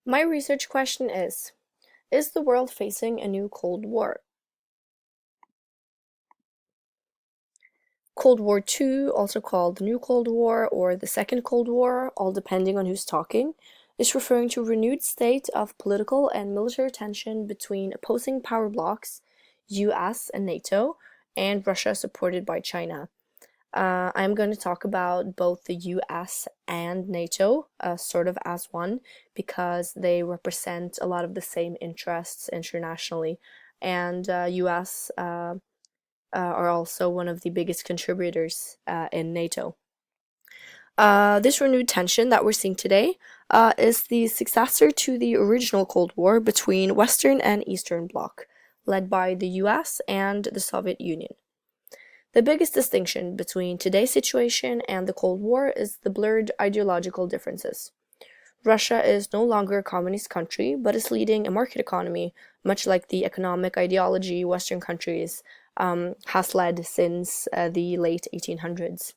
My research question is the world facing a new Cold War? Cold War II, also called the New Cold War or the Second Cold War, all depending on who's talking, is referring to a renewed state of political and military tension between opposing power blocs, US and NATO, and Russia supported by China. I'm going to talk about both the US and NATO, sort of as one, because they represent a lot of the same interests internationally. And US are also one of the biggest contributors in NATO. This renewed tension that we're seeing today is the successor to the original Cold War between Western and Eastern Bloc, led by the US and the Soviet Union. The biggest distinction between today's situation and the Cold War is the blurred ideological differences. Russia is no longer a communist country, but is leading a market economy, much like the economic ideology Western countries has led since the late 1800s.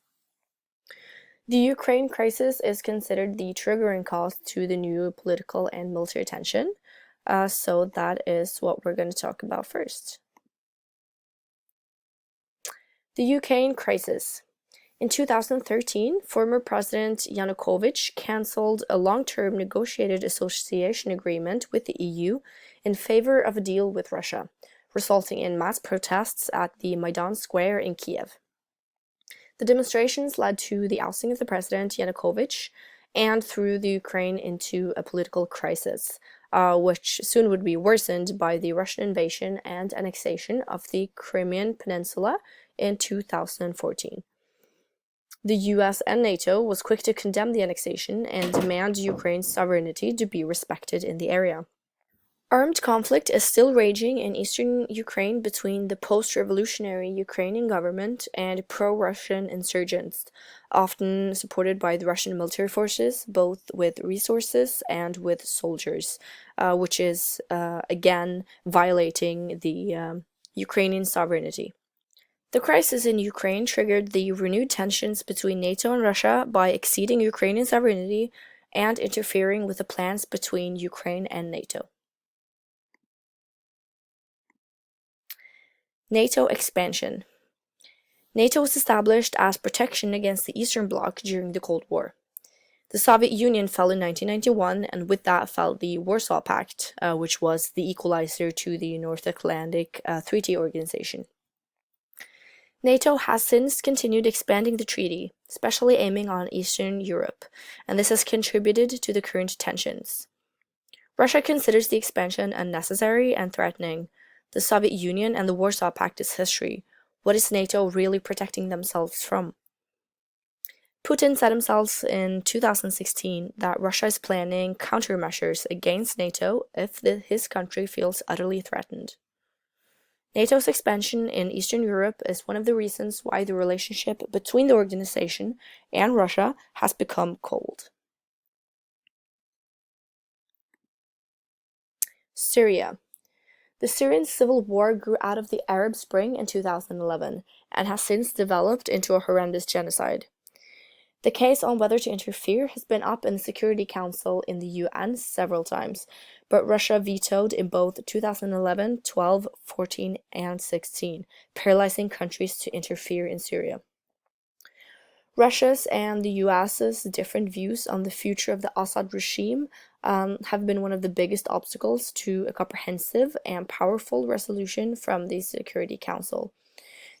The Ukraine crisis is considered the triggering cause to the new political and military tension, so that is what we're going to talk about first. The Ukraine crisis. In 2013, former President Yanukovych cancelled a long-term negotiated association agreement with the EU in favor of a deal with Russia, resulting in mass protests at the Maidan Square in Kiev. The demonstrations led to the ousting of the president Yanukovych and threw the Ukraine into a political crisis, which soon would be worsened by the Russian invasion and annexation of the Crimean Peninsula in 2014. The US and NATO was quick to condemn the annexation and demand Ukraine's sovereignty to be respected in the area. Armed conflict is still raging in eastern Ukraine between the post-revolutionary Ukrainian government and pro-Russian insurgents, often supported by the Russian military forces, both with resources and with soldiers, which is, again, violating the Ukrainian sovereignty. The crisis in Ukraine triggered the renewed tensions between NATO and Russia by exceeding Ukrainian sovereignty and interfering with the plans between Ukraine and NATO. NATO expansion. NATO was established as protection against the Eastern Bloc during the Cold War. The Soviet Union fell in 1991, and with that fell the Warsaw Pact, which was the equalizer to the North Atlantic Treaty Organization. NATO has since continued expanding the treaty, especially aiming on Eastern Europe, and this has contributed to the current tensions. Russia considers the expansion unnecessary and threatening. The Soviet Union and the Warsaw Pact is history. What is NATO really protecting themselves from? Putin said himself in 2016 that Russia is planning countermeasures against NATO if his country feels utterly threatened. NATO's expansion in Eastern Europe is one of the reasons why the relationship between the organization and Russia has become cold. Syria. The Syrian civil war grew out of the Arab Spring in 2011 and has since developed into a horrendous genocide. The case on whether to interfere has been up in the Security Council in the UN several times, but Russia vetoed in both 2011, 12, 14, and 16, paralyzing countries to interfere in Syria. Russia's and the US's different views on the future of the Assad regime have been one of the biggest obstacles to a comprehensive and powerful resolution from the Security Council.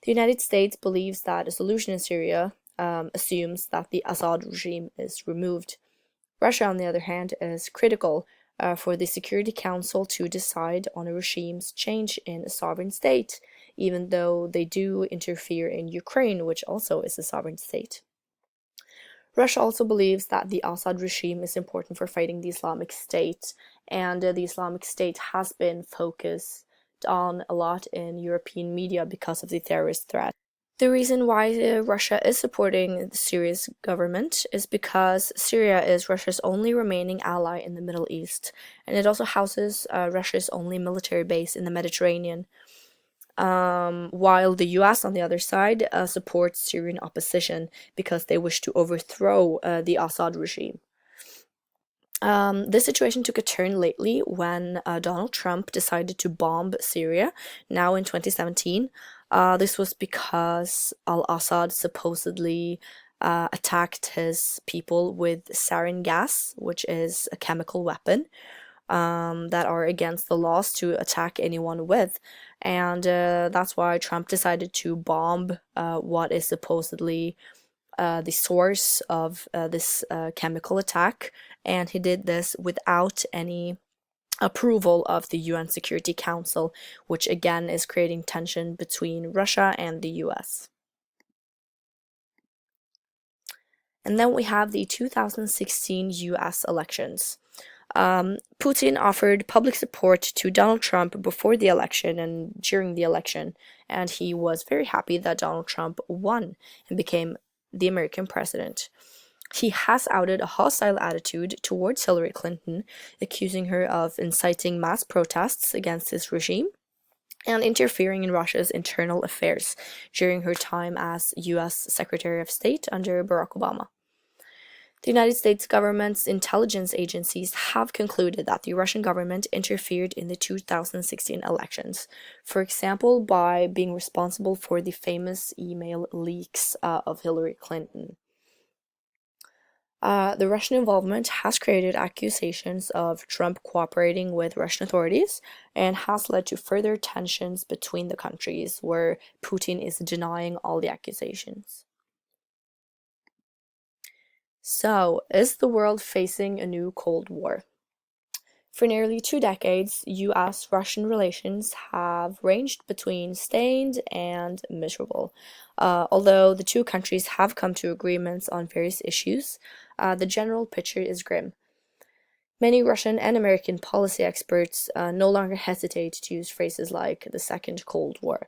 The United States believes that a solution in Syria assumes that the Assad regime is removed. Russia, on the other hand, is critical for the Security Council to decide on a regime's change in a sovereign state, even though they do interfere in Ukraine, which also is a sovereign state. Russia also believes that the Assad regime is important for fighting the Islamic State, and the Islamic State has been focused on a lot in European media because of the terrorist threat. The reason why Russia is supporting the Syria's government is because Syria is Russia's only remaining ally in the Middle East, and it also houses Russia's only military base in the Mediterranean, while the US, on the other side, supports Syrian opposition because they wish to overthrow the Assad regime. This situation took a turn lately when Donald Trump decided to bomb Syria now in 2017. This was because al-Assad supposedly attacked his people with sarin gas, which is a chemical weapon that are against the laws to attack anyone with. And that's why Trump decided to bomb what is supposedly the source of this chemical attack, and he did this without any approval of the UN Security Council, which again is creating tension between Russia and the US. And then we have the 2016 US elections. Putin offered public support to Donald Trump before the election and during the election, and he was very happy that Donald Trump won and became the American president. He has outed a hostile attitude towards Hillary Clinton, accusing her of inciting mass protests against his regime and interfering in Russia's internal affairs during her time as US Secretary of State under Barack Obama. The United States government's intelligence agencies have concluded that the Russian government interfered in the 2016 elections, for example, by being responsible for the famous email leaks of Hillary Clinton. The Russian involvement has created accusations of Trump cooperating with Russian authorities and has led to further tensions between the countries, where Putin is denying all the accusations. So, is the world facing a new Cold War? For nearly 2 decades, US-Russian relations have ranged between strained and miserable. Although the two countries have come to agreements on various issues, the general picture is grim. Many Russian and American policy experts no longer hesitate to use phrases like the Second Cold War.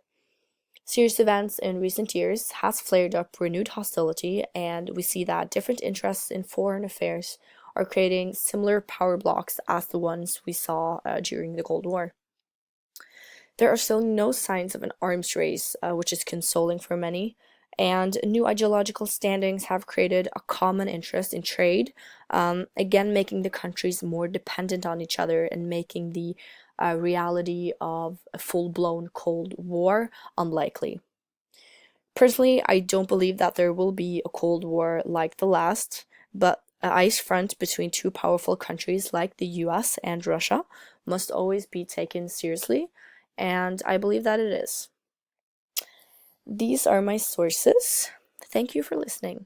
Serious events in recent years has flared up renewed hostility, and we see that different interests in foreign affairs are creating similar power blocks as the ones we saw during the Cold War. There are still no signs of an arms race, which is consoling for many, and new ideological standings have created a common interest in trade, again making the countries more dependent on each other and making the reality of a full-blown Cold War unlikely. Personally, I don't believe that there will be a Cold War like the last, but an ice front between two powerful countries like the US and Russia must always be taken seriously, and I believe that it is. These are my sources. Thank you for listening.